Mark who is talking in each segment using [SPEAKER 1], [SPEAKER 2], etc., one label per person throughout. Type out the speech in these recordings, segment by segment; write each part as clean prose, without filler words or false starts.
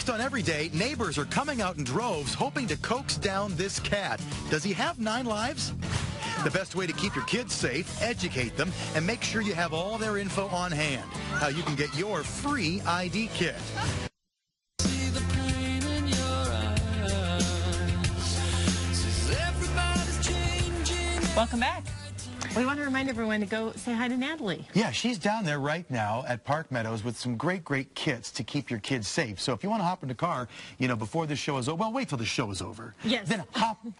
[SPEAKER 1] Next on Everyday, neighbors are coming out in droves hoping to coax down this cat. Does he have 9 lives? The best way to keep your kids safe, educate them, and make sure you have all their info on hand. How you can get your free ID kit.
[SPEAKER 2] Welcome back. We want to remind everyone to go say hi to Natalie.
[SPEAKER 1] Yeah, she's down there right now at Park Meadows with some great kits to keep your kids safe. So if you want to hop in the car, you know, before the show is over, well, wait till the show is over.
[SPEAKER 2] Yes.
[SPEAKER 1] Then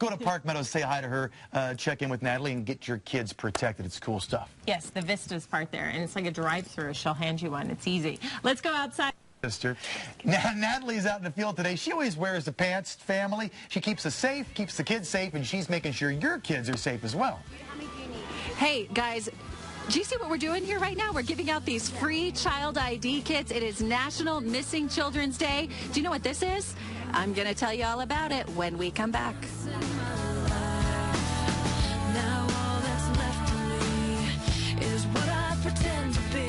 [SPEAKER 1] go to Park Meadows, say hi to her, check in with Natalie, and get your kids protected. It's cool stuff.
[SPEAKER 2] Yes, the Vista's part there, and it's like a drive-through. She'll hand you one. It's easy. Let's go outside.
[SPEAKER 1] Sister. Natalie's out in the field today. She always wears the pants, family. She keeps us safe, keeps the kids safe, and she's making sure your kids are safe as well.
[SPEAKER 3] Hey, guys, do you see what we're doing here right now? We're giving out these free child ID kits. It is National Missing Children's Day. Do you know what this is? I'm going to tell you all about it when we come back. Now all that's left of me is what I pretend to be.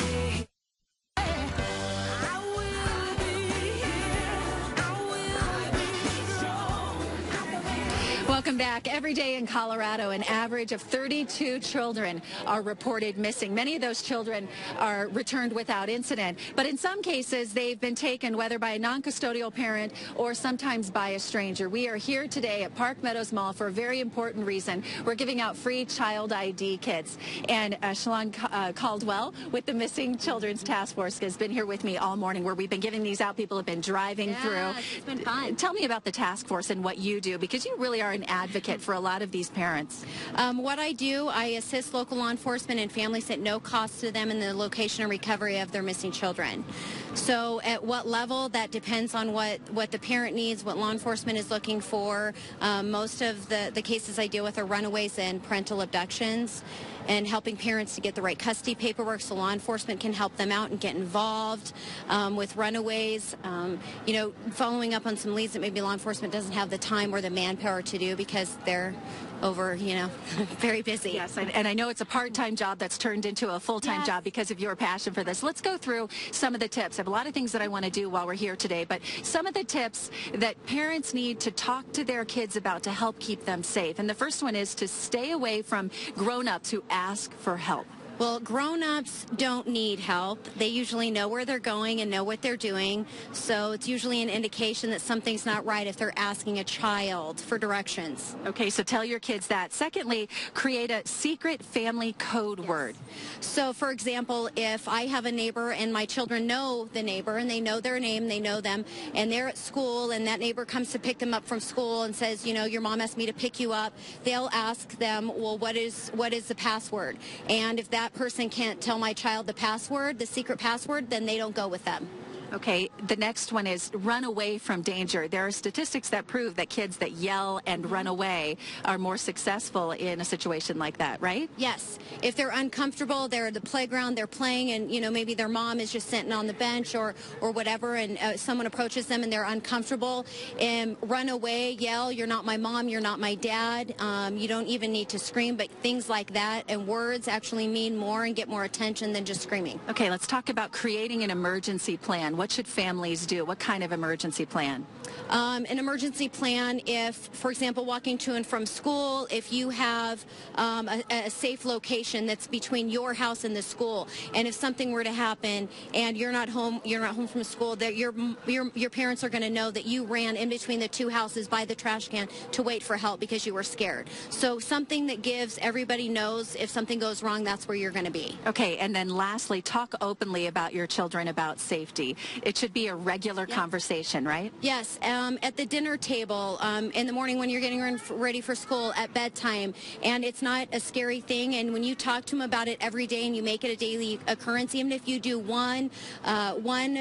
[SPEAKER 3] Welcome back. Every day in Colorado, an average of 32 children are reported missing. Many of those children are returned without incident, but in some cases, they've been taken whether by a non-custodial parent or sometimes by a stranger. We are here today at Park Meadows Mall for a very important reason. We're giving out free child ID kits, and Shalon Caldwell with the Missing Children's Task Force has been here with me all morning where we've been giving these out. People have been driving through.
[SPEAKER 4] It's been fun.
[SPEAKER 3] Tell me about the task force and what you do, because you really are an advocate for a lot of these parents.
[SPEAKER 4] What I do, I assist local law enforcement and families at no cost to them in the location and recovery of their missing children. So at what level, that depends on what the parent needs, what law enforcement is looking for. Most of the cases I deal with are runaways and parental abductions, and helping parents to get the right custody paperwork so law enforcement can help them out and get involved with runaways. You know, following up on some leads that maybe law enforcement doesn't have the time or the manpower to do because they're over, you know, very busy.
[SPEAKER 3] Yes, and I know it's a part-time job that's turned into a full-time job because of your passion for this. Let's go through some of the tips. I have a lot of things that I want to do while we're here today, but some of the tips that parents need to talk to their kids about to help keep them safe. And the first one is to stay away from grown-ups who ask for help.
[SPEAKER 4] Well, grown-ups don't need help. They usually know where they're going and know what they're doing. So it's usually an indication that something's not right if they're asking a child for directions.
[SPEAKER 3] Okay, so tell your kids that. Secondly, create a secret family code word.
[SPEAKER 4] So, for example, if I have a neighbor and my children know the neighbor and they know their name, they know them, and they're at school and that neighbor comes to pick them up from school and says, you know, your mom asked me to pick you up, they'll ask them, well, what is the password? And if that person can't tell my child the password, the secret password, then they don't go with them.
[SPEAKER 3] Okay, the next one is run away from danger. There are statistics that prove that kids that yell and run away are more successful in a situation like that, right?
[SPEAKER 4] Yes. If they're uncomfortable, they're at the playground, they're playing, and, you know, maybe their mom is just sitting on the bench or whatever, and someone approaches them and they're uncomfortable, and run away, yell, you're not my mom, you're not my dad. You don't even need to scream, but things like that and words actually mean more and get more attention than just screaming.
[SPEAKER 3] Okay, let's talk about creating an emergency plan. What should families do? What kind of emergency plan?
[SPEAKER 4] An emergency plan if, for example, walking to and from school, if you have a safe location that's between your house and the school, and if something were to happen and you're not home from school, that your parents are going to know that you ran in between the two houses by the trash can to wait for help because you were scared. So something that gives everybody knows if something goes wrong, that's where you're going to be.
[SPEAKER 3] Okay, and then lastly, talk openly about your children about safety. It should be a regular conversation, right?
[SPEAKER 4] Yes. At the dinner table, in the morning when you're getting ready for school, at bedtime, and it's not a scary thing. And when you talk to them about it every day and you make it a daily occurrence, even if you do one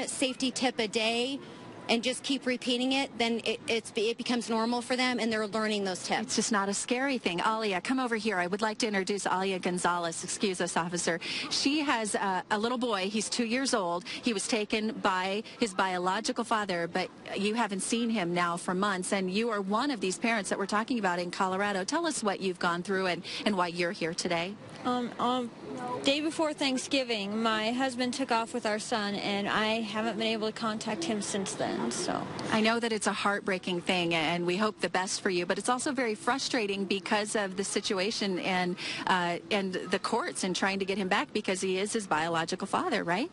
[SPEAKER 4] safety tip a day, and just keep repeating it, then it becomes normal for them, and they're learning those tips.
[SPEAKER 3] It's just not a scary thing. Alia, come over here. I would like to introduce Alia Gonzalez. Excuse us, officer. She has a little boy. He's 2 years old. He was taken by his biological father, but you haven't seen him now for months, and you are one of these parents that we're talking about in Colorado. Tell us what you've gone through and why you're here today.
[SPEAKER 5] Day before Thanksgiving, my husband took off with our son, and I haven't been able to contact him since then. around. So
[SPEAKER 3] I know that it's a heartbreaking thing, and we hope the best for you, but it's also very frustrating because of the situation and the courts and trying to get him back because he is his biological father, right?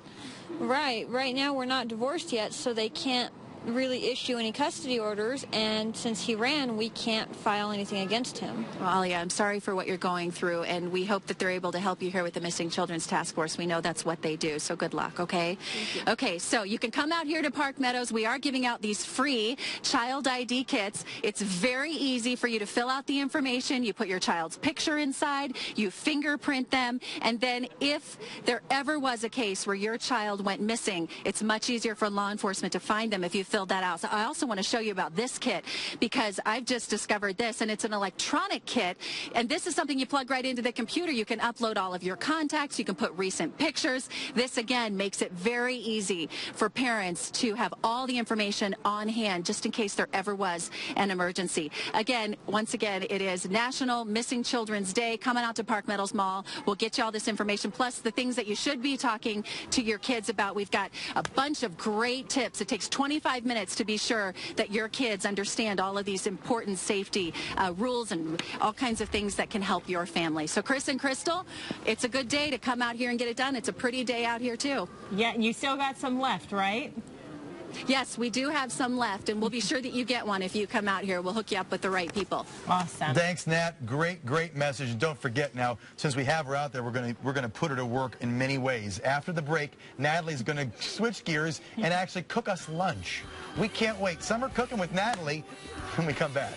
[SPEAKER 5] right now we're not divorced yet, so they can't really issue any custody orders, and since he ran, we can't file anything against him.
[SPEAKER 3] Well, Alia, I'm sorry for what you're going through, and we hope that they're able to help you here with the Missing Children's Task Force. We know that's what they do, so good luck, okay? Okay, so you can come out here to Park Meadows. We are giving out these free child ID kits. It's very easy for you to fill out the information. You put your child's picture inside, you fingerprint them, and then if there ever was a case where your child went missing, it's much easier for law enforcement to find them if you filled that out. So I also want to show you about this kit because I've just discovered this, and it's an electronic kit, and this is something you plug right into the computer. You can upload all of your contacts. You can put recent pictures. This, again, makes it very easy for parents to have all the information on hand just in case there ever was an emergency. Again, once again, it is National Missing Children's Day. Coming out to Park Meadows Mall. We'll get you all this information, plus the things that you should be talking to your kids about. We've got a bunch of great tips. It takes 25 minutes to be sure that your kids understand all of these important safety rules and all kinds of things that can help your family. So Chris and Crystal, it's a good day to come out here and get it done. It's a pretty day out here too.
[SPEAKER 2] Yeah, you still got some left, right?
[SPEAKER 3] Yes, we do have some left, and we'll be sure that you get one if you come out here. We'll hook you up with the right people.
[SPEAKER 2] Awesome.
[SPEAKER 1] Thanks, Nat. Great message. And don't forget now, since we have her out there, we're gonna put her to work in many ways. After the break, Natalie's gonna switch gears and actually cook us lunch. We can't wait. Summer cooking with Natalie when we come back.